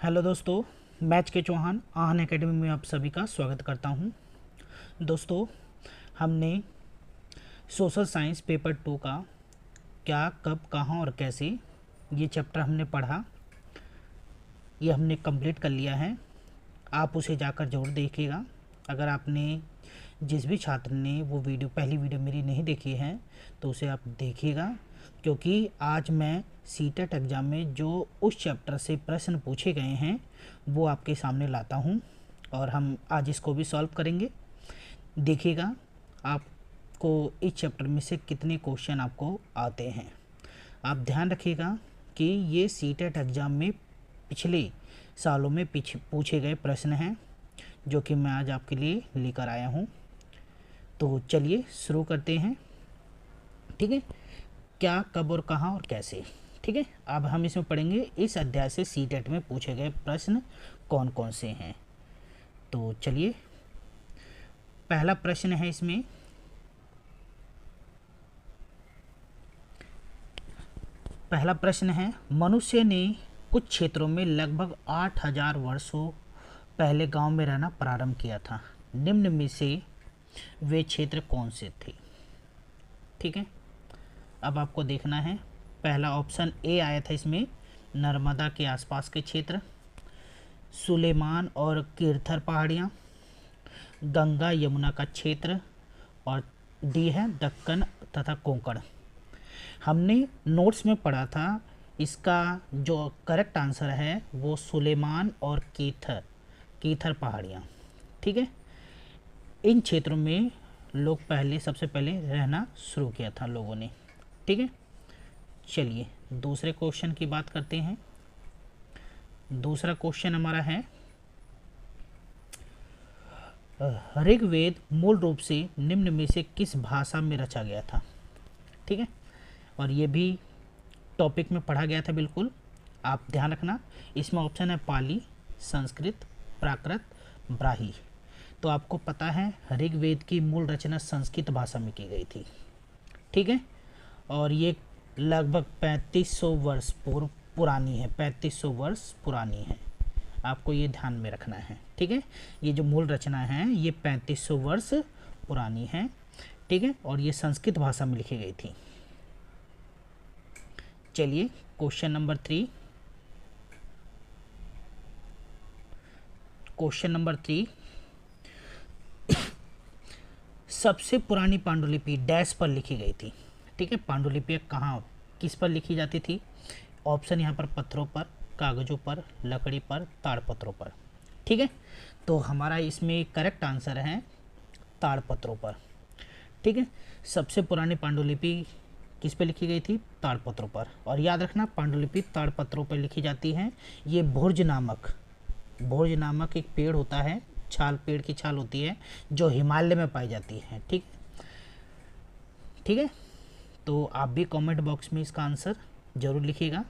Hello दोस्तों, match के चौहान आहन academy में आप सभी का स्वागत करता हूं। दोस्तों, हमने सोशल साइंस पेपर 2 का क्या, कब, कहां और कैसे ये चैप्टर हमने पढ़ा, ये हमने कंप्लीट कर लिया है। आप उसे जाकर ज़रूर देखिएगा। अगर आपने जिस भी छात्र ने वो वीडियो पहली वीडियो मेरी नहीं देखी है तो उसे आप देखिएगा, क्योंकि आज मैं सीटेट एग्ज़ाम में जो उस चैप्टर से प्रश्न पूछे गए हैं वो आपके सामने लाता हूं और हम आज इसको भी सॉल्व करेंगे। देखिएगा आपको इस चैप्टर में से कितने क्वेश्चन आपको आते हैं। आप ध्यान रखिएगा कि ये सीटेट एग्ज़ाम में पिछले सालों में पूछे गए प्रश्न हैं जो कि मैं आज आपके लिए लेकर आया हूँ। तो चलिए शुरू करते हैं। ठीक है, क्या, कब और कहाँ और कैसे। ठीक है, अब हम इसमें पढ़ेंगे इस अध्याय से सीटेट में पूछे गए प्रश्न कौन कौन से हैं। तो चलिए, पहला प्रश्न है इसमें, पहला प्रश्न है, मनुष्य ने कुछ क्षेत्रों में लगभग 8000 वर्षों पहले गांव में रहना प्रारंभ किया था। निम्न में से वे क्षेत्र कौन से थे। ठीक है, अब आपको देखना है। पहला ऑप्शन ए आया था इसमें, नर्मदा के आसपास के क्षेत्र, सुलेमान और कीर्थर पहाड़ियाँ, गंगा यमुना का क्षेत्र, और डी है दक्कन तथा कोंकण। हमने नोट्स में पढ़ा था, इसका जो करेक्ट आंसर है वो सुलेमान और कीथर पहाड़ियाँ। ठीक है, इन क्षेत्रों में लोग सबसे पहले रहना शुरू किया था लोगों ने। ठीक है, चलिए दूसरे क्वेश्चन की बात करते हैं। दूसरा क्वेश्चन हमारा है, ऋग्वेद मूल रूप से निम्न में से किस भाषा में रचा गया था। ठीक है, और ये भी टॉपिक में पढ़ा गया था बिल्कुल, आप ध्यान रखना। इसमें ऑप्शन है पाली, संस्कृत, प्राकृत, ब्राही। तो आपको पता है ऋग्वेद की मूल रचना संस्कृत भाषा में की गई थी। ठीक है, और ये लगभग 3500 वर्ष पुरानी है, 3500 वर्ष पुरानी है, आपको ये ध्यान में रखना है। ठीक है, ये जो मूल रचना है ये 3500 वर्ष पुरानी है। ठीक है, और ये संस्कृत भाषा में लिखी गई थी। चलिए क्वेश्चन नंबर 3। क्वेश्चन नंबर 3, सबसे पुरानी पांडुलिपि डैश पर लिखी गई थी। ठीक है, पांडुलिपि कहाँ किस पर लिखी जाती थी। ऑप्शन यहाँ पर पत्थरों पर, कागज़ों पर, लकड़ी पर, ताड़पत्रों पर। ठीक है, तो हमारा इसमें करेक्ट आंसर है ताड़पत्रों पर। ठीक है, सबसे पुरानी पांडुलिपि किस पे लिखी गई थी, ताड़पत्रों पर। और याद रखना पांडुलिपि ताड़पत्रों पर लिखी जाती है। ये भुर्ज नामक एक पेड़ होता है, पेड़ की छाल होती है जो हिमालय में पाई जाती है। ठीक है, तो आप भी कमेंट बॉक्स में इसका आंसर ज़रूर लिखिएगा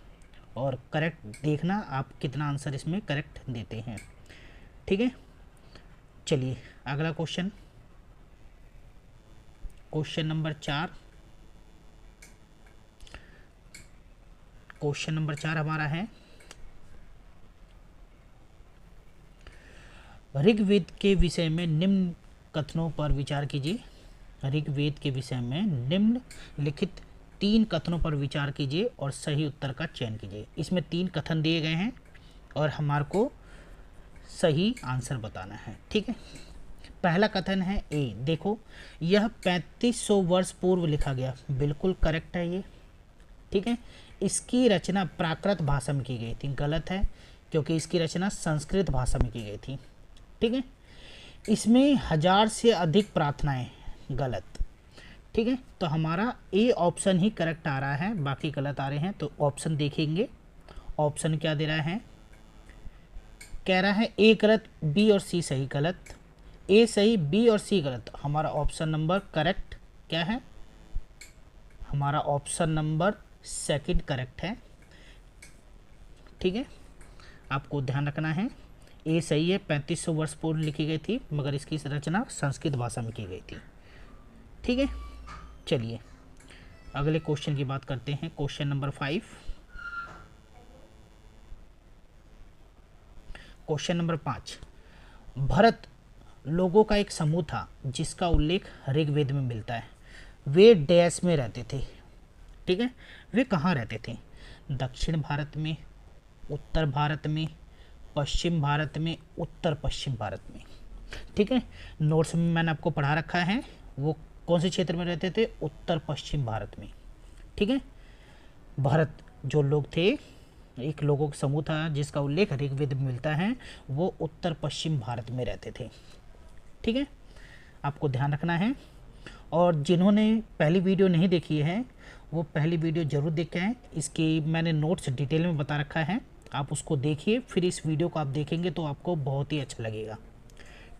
और करेक्ट देखना आप कितना आंसर इसमें करेक्ट देते हैं। ठीक है, चलिए अगला question, question number 4। Question number 4 हमारा है, ऋग्वेद के विषय में निम्न कथनों पर विचार कीजिए। ऋग्वेद के विषय में निम्नलिखित 3 कथनों पर विचार कीजिए और सही उत्तर का चयन कीजिए। इसमें 3 कथन दिए गए हैं और हमारे को सही आंसर बताना है। ठीक है, पहला कथन है ए, देखो यह 3500 वर्ष पूर्व लिखा गया, बिल्कुल करेक्ट है ये। ठीक है, इसकी रचना प्राकृत भाषा में की गई थी, गलत है क्योंकि इसकी रचना संस्कृत भाषा में की गई थी। ठीक है, इसमें 1000 से अधिक प्रार्थनाएं, गलत। ठीक है, तो हमारा ए ऑप्शन ही करेक्ट आ रहा है, बाकी गलत आ रहे हैं। तो ऑप्शन देखेंगे, ऑप्शन क्या दे रहा है, कह रहा है ए गलत, बी और सी सही, गलत। ए सही, बी और सी गलत। हमारा ऑप्शन नंबर करेक्ट क्या है, हमारा ऑप्शन नंबर सेकंड करेक्ट है। ठीक है, आपको ध्यान रखना है, ए सही है, 3500 वर्ष पूर्व लिखी गई थी, मगर इसकी रचना संस्कृत भाषा में की गई थी। ठीक है, चलिए अगले क्वेश्चन की बात करते हैं। Question number 5, question number 5, Bharat लोगों का एक समूह था जिसका उल्लेख ऋग्वेद में मिलता है। वे डैश में रहते थे। ठीक है, वे कहाँ रहते थे? दक्षिण भारत में, उत्तर भारत में, पश्चिम भारत में, उत्तर पश्चिम भारत में। ठीक है, नोट्स में मैंने आपको पढ़ा रखा है वो कौन से क्षेत्र में रहते थे, उत्तर पश्चिम भारत में। ठीक है, भरत जो लोग थे, एक लोगों का समूह था जिसका उल्लेख ऋग्वेद में मिलता है, वो उत्तर पश्चिम भारत में रहते थे। ठीक है, आपको ध्यान रखना है। और जिन्होंने पहली वीडियो नहीं देखी है वो पहली वीडियो ज़रूर देखें, इसकी मैंने नोट्स डिटेल में बता रखा है, आप उसको देखिए, फिर इस वीडियो को आप देखेंगे तो आपको बहुत ही अच्छा लगेगा।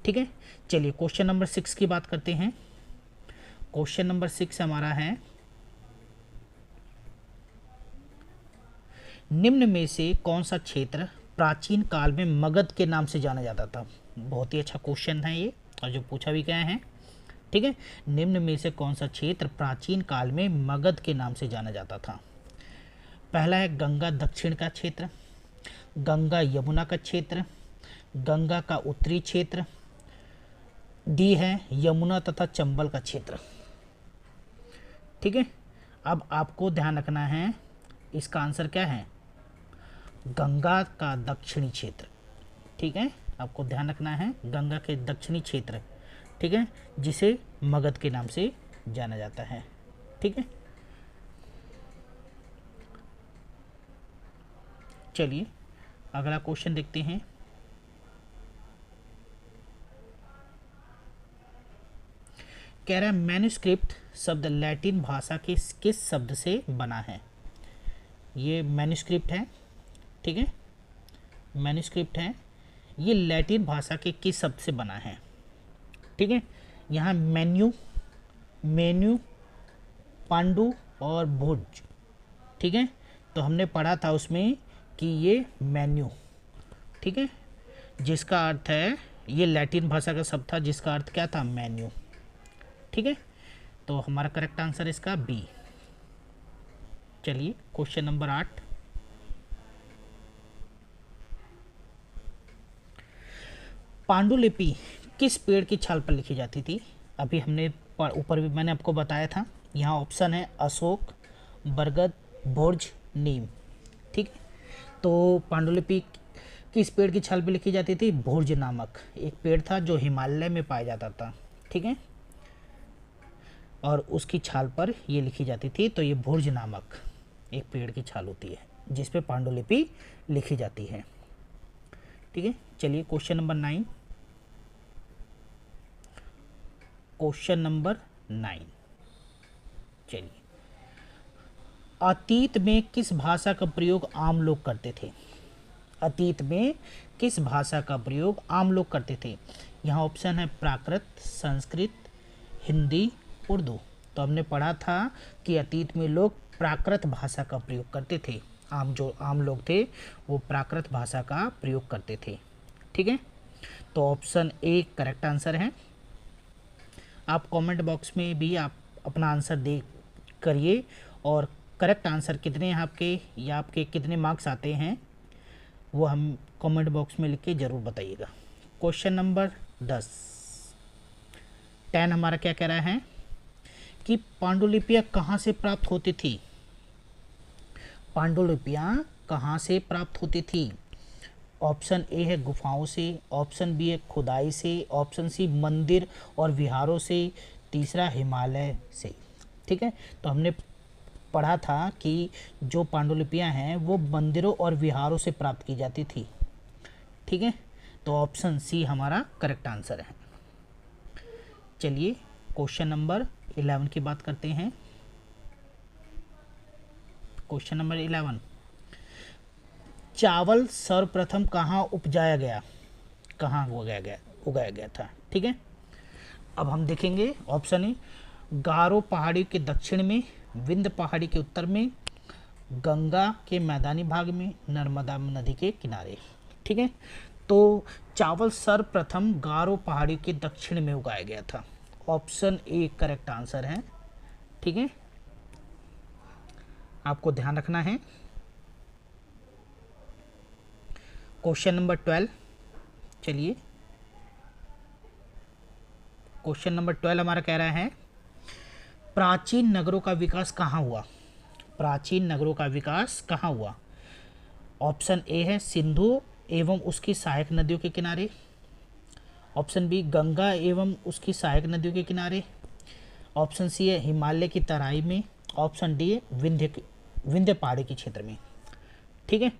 ठीक है, चलिए क्वेश्चन नंबर 6 की बात करते हैं। क्वेश्चन नंबर 6 हमारा है, निम्न में से कौन सा क्षेत्र प्राचीन काल में मगध के नाम से जाना जाता था? बहुत ही अच्छा क्वेश्चन है ये, और जो पूछा भी गया है। ठीक है, निम्न में से कौन सा क्षेत्र प्राचीन काल में मगध के नाम से जाना जाता था? पहला है गंगा दक्षिण का क्षेत्र, गंगा यमुना का क्षेत्र, गंगा का उत्तरी क्षेत्र, डी है यमुना तथा चंबल का क्षेत्र। ठीक है, अब आपको ध्यान रखना है इसका आंसर क्या है, गंगा का दक्षिणी क्षेत्र। ठीक है, आपको ध्यान रखना है गंगा के दक्षिणी क्षेत्र। ठीक है, जिसे मगध के नाम से जाना जाता है। ठीक है, चलिए अगला क्वेश्चन देखते हैं। कह रहा है मैन्युस्क्रिप्ट शब्द लैटिन भाषा के किस शब्द से बना है? ये मैन्युस्क्रिप्ट है। ठीक है, मैन्युस्क्रिप्ट है, ये लैटिन भाषा के किस शब्द से बना है? ठीक है, यहाँ मेन्यू, पांडु और भुज। ठीक है, तो हमने पढ़ा था उसमें कि ये मेन्यू, ठीक है, जिसका अर्थ है, ये लैटिन भाषा का शब्द था जिसका अर्थ क्या था, मेन्यू। ठीक है, तो हमारा करेक्ट आंसर इसका बी। चलिए क्वेश्चन नंबर 8, पांडुलिपि किस पेड़ की छाल पर लिखी जाती थी? अभी हमने ऊपर भी मैंने आपको बताया था। यहाँ ऑप्शन है अशोक, बरगद, भोज, नीम। ठीक है, तो पांडुलिपि किस पेड़ की छाल पर लिखी जाती थी? भोज नामक एक पेड़ था जो हिमालय में पाया जाता था। ठीक है, और उसकी छाल पर ये लिखी जाती थी, तो ये भोज नामक एक पेड़ की छाल होती है जिस पे पांडुलिपि लिखी जाती है। ठीक है, चलिए क्वेश्चन नंबर 9, क्वेश्चन नंबर 9, चलिए, अतीत में किस भाषा का प्रयोग आम लोग करते थे? अतीत में किस भाषा का प्रयोग आम लोग करते थे? यहाँ ऑप्शन है प्राकृत, संस्कृत, हिंदी, उर्दू। तो हमने पढ़ा था कि अतीत में लोग प्राकृत भाषा का प्रयोग करते थे, जो आम लोग थे वो प्राकृत भाषा का प्रयोग करते थे। ठीक है, तो ऑप्शन ए करेक्ट आंसर है। आप कमेंट बॉक्स में भी आप अपना आंसर दे करिए, और करेक्ट आंसर कितने हैं आपके, या आपके कितने मार्क्स आते हैं वो हम कमेंट बॉक्स में लिख के ज़रूर बताइएगा। क्वेश्चन नंबर 10 हमारा क्या कह रहा है कि पांडुलिपियाँ कहाँ से प्राप्त होती थी? पांडुलिपियाँ कहाँ से प्राप्त होती थी? ऑप्शन ए है गुफाओं से, ऑप्शन बी है खुदाई से, ऑप्शन सी मंदिर और विहारों से, तीसरा हिमालय से। ठीक है, तो हमने पढ़ा था कि जो पांडुलिपियाँ हैं वो मंदिरों और विहारों से प्राप्त की जाती थी। ठीक है, तो ऑप्शन सी हमारा करेक्ट आंसर है। चलिए क्वेश्चन नंबर 11 की बात करते हैं। क्वेश्चन नंबर 11, चावल सर्वप्रथम कहाँ उपजाया गया, कहाँ उगाया गया था? ठीक है, अब हम देखेंगे ऑप्शन ए गारो पहाड़ी के दक्षिण में, विंध्य पहाड़ी के उत्तर में, गंगा के मैदानी भाग में, नर्मदा नदी के किनारे। ठीक है, तो चावल सर्वप्रथम गारो पहाड़ी के दक्षिण में उगाया गया था। ऑप्शन ए करेक्ट आंसर है। ठीक है, आपको ध्यान रखना है। क्वेश्चन नंबर 12, चलिए क्वेश्चन नंबर 12 हमारा कह रहा है प्राचीन नगरों का विकास कहाँ हुआ। प्राचीन नगरों का विकास कहाँ हुआ। ऑप्शन ए है सिंधु एवं उसकी सहायक नदियों के किनारे। ऑप्शन बी गंगा एवं उसकी सहायक नदियों के किनारे। ऑप्शन सी है हिमालय की तराई में। ऑप्शन डी है विंध्य पहाड़ी के क्षेत्र में। ठीक है,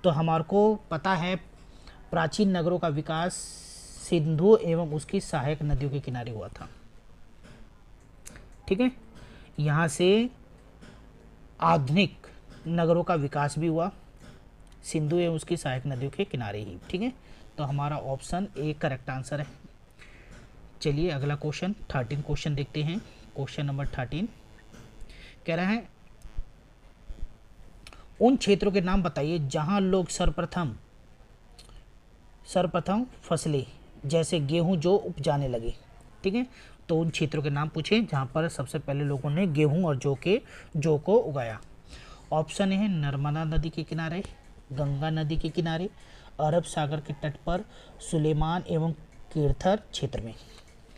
तो हमारे को पता है प्राचीन नगरों का विकास सिंधु एवं उसकी सहायक नदियों के किनारे हुआ था। ठीक है, यहाँ से आधुनिक नगरों का विकास भी हुआ सिंधु एवं उसकी सहायक नदियों के किनारे ही। ठीक है, तो हमारा ऑप्शन ए करेक्ट आंसर है। चलिए अगला क्वेश्चन 13 क्वेश्चन देखते हैं। क्वेश्चन नंबर 13 कह रहा है उन क्षेत्रों के नाम बताइए जहां लोग सर्वप्रथम फसलें जैसे गेहूं जौ उपजाने लगे। ठीक है, तो उन क्षेत्रों के नाम पूछे जहां पर सबसे पहले लोगों ने गेहूं और जौ को उगाया। ऑप्शन है नर्मदा नदी के किनारे, गंगा नदी के किनारे, अरब सागर के तट पर, सुलेमान एवं कीर्थर क्षेत्र में।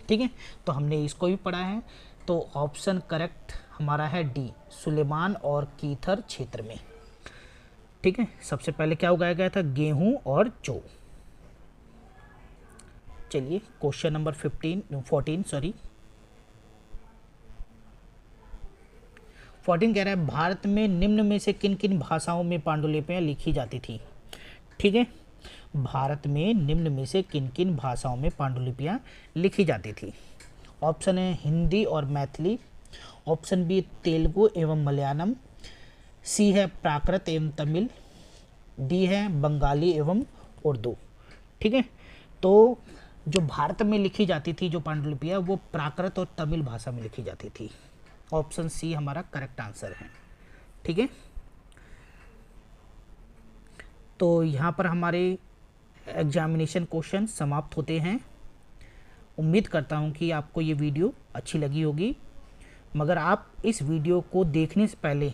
ठीक है, तो हमने इसको भी पढ़ा है, तो ऑप्शन करेक्ट हमारा है डी, सुलेमान और कीथर क्षेत्र में। ठीक है, सबसे पहले क्या उगाया गया था, गेहूं और जौ। चलिए क्वेश्चन नंबर 14 कह रहा है भारत में निम्न में से किन किन भाषाओं में पांडुलिपियां लिखी जाती थी। ठीक है, भारत में निम्न में से किन किन भाषाओं में पांडुलिपियां लिखी जाती थी। ऑप्शन है हिंदी और मैथिली। ऑप्शन बी तेलुगु एवं मलयालम। सी है प्राकृत एवं तमिल। डी है बंगाली एवं उर्दू। ठीक है, तो जो भारत में लिखी जाती थी जो पांडुलिपियां वो प्राकृत और तमिल भाषा में लिखी जाती थी। ऑप्शन सी हमारा करेक्ट आंसर है। ठीक है, तो यहाँ पर हमारे एग्जामिनेशन क्वेश्चन समाप्त होते हैं। उम्मीद करता हूँ कि आपको ये वीडियो अच्छी लगी होगी, मगर आप इस वीडियो को देखने से पहले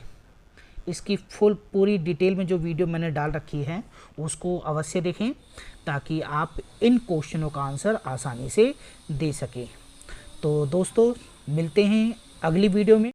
इसकी पूरी डिटेल में जो वीडियो मैंने डाल रखी है उसको अवश्य देखें ताकि आप इन क्वेश्चनों का आंसर आसानी से दे सकें। तो दोस्तों मिलते हैं अगली वीडियो में।